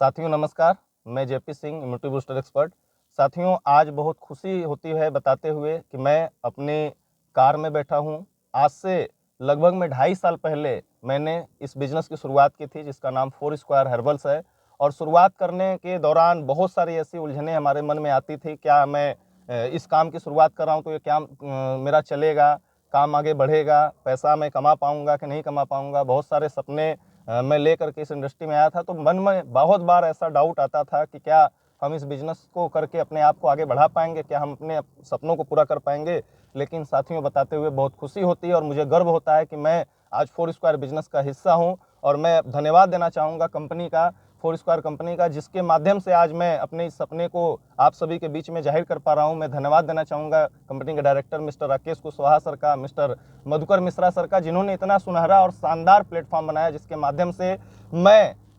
साथियों नमस्कार, मैं JP Singh, immunity booster expert. साथियों आज बहुत खुशी होती है बताते हुए कि मैं अपने कार में बैठा हूँ। आज से लगभग में 2.5 साल पहले मैंने इस बिज़नेस की शुरुआत की थी जिसका नाम फोर स्क्वायर हर्बल्स है। और शुरुआत करने के दौरान बहुत सारी ऐसी उलझनें हमारे मन में आती थी, क्या मैं इस काम की शुरुआत कर रहा हूँ तो ये क्या मेरा चलेगा, काम आगे बढ़ेगा, पैसा मैं कमा पाऊँगा कि नहीं कमा पाऊँगा। बहुत सारे सपने मैं लेकर के इस इंडस्ट्री में आया था, तो मन में बहुत बार ऐसा डाउट आता था कि क्या हम इस बिज़नेस को करके अपने आप को आगे बढ़ा पाएँगे, क्या हम अपने सपनों को पूरा कर पाएँगे। लेकिन साथियों बताते हुए बहुत खुशी होती है और मुझे गर्व होता है कि मैं आज फोर स्क्वायर बिज़नेस का हिस्सा हूँ। और मैं धन्यवाद देना चाहूँगा कंपनी का, फोर स्क्वायर कंपनी का, जिसके माध्यम से आज मैं अपने इस सपने को आप सभी के बीच में जाहिर कर पा रहा हूँ। मैं धन्यवाद देना चाहूँगा कंपनी के director mister Rakesh Kushwaha sir का, मिस्टर मधुकर मिश्रा सर का, जिन्होंने इतना सुनहरा और शानदार प्लेटफॉर्म बनाया जिसके माध्यम से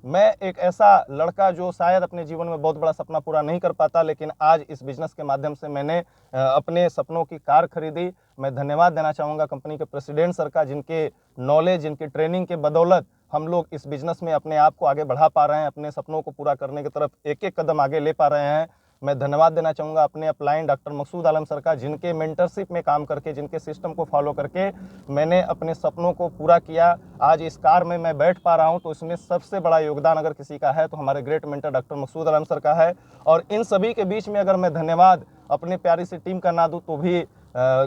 मैं एक ऐसा लड़का जो शायद अपने जीवन में बहुत बड़ा सपना पूरा नहीं कर पाता, लेकिन आज इस बिज़नेस के माध्यम से मैंने अपने सपनों की कार खरीदी। मैं धन्यवाद देना चाहूँगा कंपनी के प्रेसिडेंट सर का, जिनके नॉलेज, जिनकी ट्रेनिंग के बदौलत हम लोग इस बिज़नेस में अपने आप को आगे बढ़ा पा रहे हैं, अपने सपनों को पूरा करने की तरफ एक-एक कदम आगे ले पा रहे हैं। मैं धन्यवाद देना चाहूँगा अपने अपलाइन डॉक्टर मकसूद आलम सर का, जिनके मेंटरशिप में काम करके, जिनके सिस्टम को फॉलो करके मैंने अपने सपनों को पूरा किया। आज इस कार में मैं बैठ पा रहा हूँ, तो इसमें सबसे बड़ा योगदान अगर किसी का है तो हमारे ग्रेट मेंटर डॉक्टर मकसूद आलम सर का है। और इन सभी के बीच में अगर मैं धन्यवाद अपनी प्यारी सी टीम का ना दूँ तो भी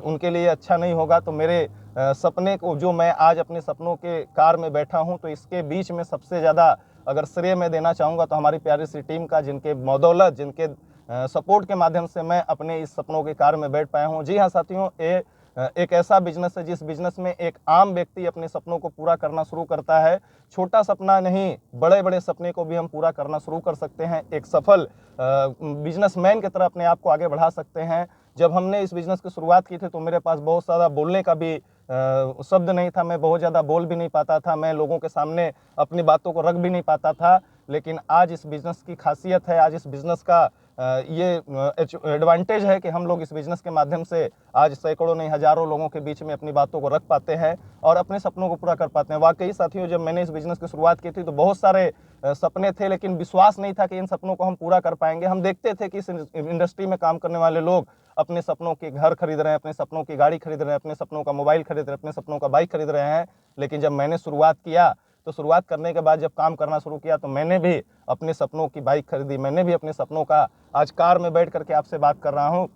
उनके लिए अच्छा नहीं होगा। तो मेरे सपने को, जो मैं आज अपने सपनों के कार में बैठा हूँ, तो इसके बीच में सबसे ज़्यादा अगर श्रेय मैं देना चाहूँगा तो हमारी प्यारी सी टीम का, जिनके बदौलत, जिनके सपोर्ट के माध्यम से मैं अपने इस सपनों के कार में बैठ पाया हूँ। जी हाँ साथियों, ये एक ऐसा बिजनेस है जिस बिजनेस में एक आम व्यक्ति अपने सपनों को पूरा करना शुरू करता है। छोटा सपना नहीं, बड़े बड़े सपने को भी हम पूरा करना शुरू कर सकते हैं। एक सफल बिजनेसमैन की तरह अपने आप को आगे बढ़ा सकते हैं। जब हमने इस बिज़नेस की शुरुआत की थी तो मेरे पास बहुत ज़्यादा बोलने का भी शब्द नहीं था, मैं बहुत ज़्यादा बोल भी नहीं पाता था, मैं लोगों के सामने अपनी बातों को रख भी नहीं पाता था। लेकिन आज इस बिज़नेस की खासियत है, आज इस बिज़नेस का ये एडवांटेज है कि हम लोग इस बिज़नेस के माध्यम से आज सैकड़ों नहीं हज़ारों लोगों के बीच में अपनी बातों को रख पाते हैं और अपने सपनों को पूरा कर पाते हैं। वाकई साथियों, जब मैंने इस बिज़नेस की शुरुआत की थी तो बहुत सारे सपने थे, लेकिन विश्वास नहीं था कि इन सपनों को हम पूरा कर पाएंगे। हम देखते थे कि इस इंडस्ट्री में काम करने वाले लोग अपने सपनों के घर खरीद रहे हैं, अपने सपनों की गाड़ी खरीद रहे हैं, अपने सपनों का मोबाइल खरीद रहे हैं, अपने सपनों का बाइक खरीद रहे हैं। लेकिन जब मैंने शुरुआत किया तो शुरुआत करने के बाद जब काम करना शुरू किया तो मैंने भी अपने सपनों की बाइक खरीदी, मैंने भी अपने सपनों का, आज कार में बैठ करके आपसे बात कर रहा हूँ,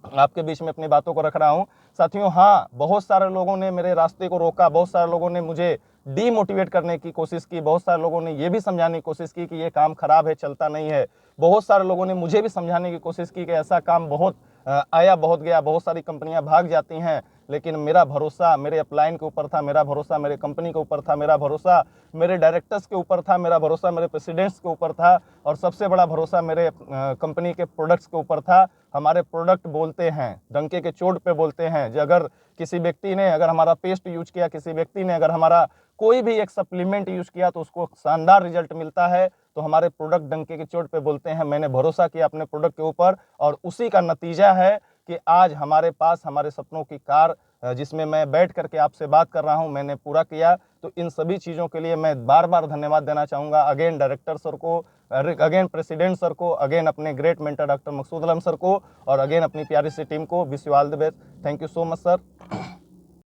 आपके बीच में अपनी बातों को रख रहा हूँ। साथियों हाँ, बहुत सारे लोगों ने मेरे रास्ते को रोका, बहुत सारे लोगों ने मुझे डीमोटिवेट करने की कोशिश की, बहुत सारे लोगों ने ये भी समझाने की कोशिश की कि ये काम खराब है, चलता नहीं है। बहुत सारे लोगों ने मुझे भी समझाने की कोशिश की कि ऐसा काम बहुत आया बहुत गया, बहुत सारी कंपनियां भाग जाती हैं। लेकिन मेरा भरोसा मेरे अपलाइन के ऊपर था, मेरा भरोसा मेरे कंपनी के ऊपर था, मेरा भरोसा मेरे डायरेक्टर्स के ऊपर था, मेरा भरोसा मेरे प्रेसिडेंट्स के ऊपर था, और सबसे बड़ा भरोसा मेरे कंपनी के प्रोडक्ट्स के ऊपर था। हमारे प्रोडक्ट बोलते हैं, डंके के चोट पे बोलते हैं। जो अगर किसी व्यक्ति ने अगर हमारा पेस्ट यूज किया, किसी व्यक्ति ने अगर हमारा कोई भी एक सप्लीमेंट यूज किया तो उसको शानदार रिजल्ट मिलता है। तो हमारे प्रोडक्ट डंके की चोट पे बोलते हैं। मैंने भरोसा किया अपने प्रोडक्ट के ऊपर और उसी का नतीजा है कि आज हमारे पास हमारे सपनों की कार, जिसमें मैं बैठ करके आपसे बात कर रहा हूं, मैंने पूरा किया। तो इन सभी चीज़ों के लिए मैं बार बार धन्यवाद देना चाहूँगा अगेन डायरेक्टर सर को, अगेन प्रेसिडेंट सर को, अगेन अपने ग्रेट मेंटर डॉक्टर मकसूद आलम सर को, और अगेन अपनी प्यारी सी टीम को। Wish you all the best. Thank you so much sir.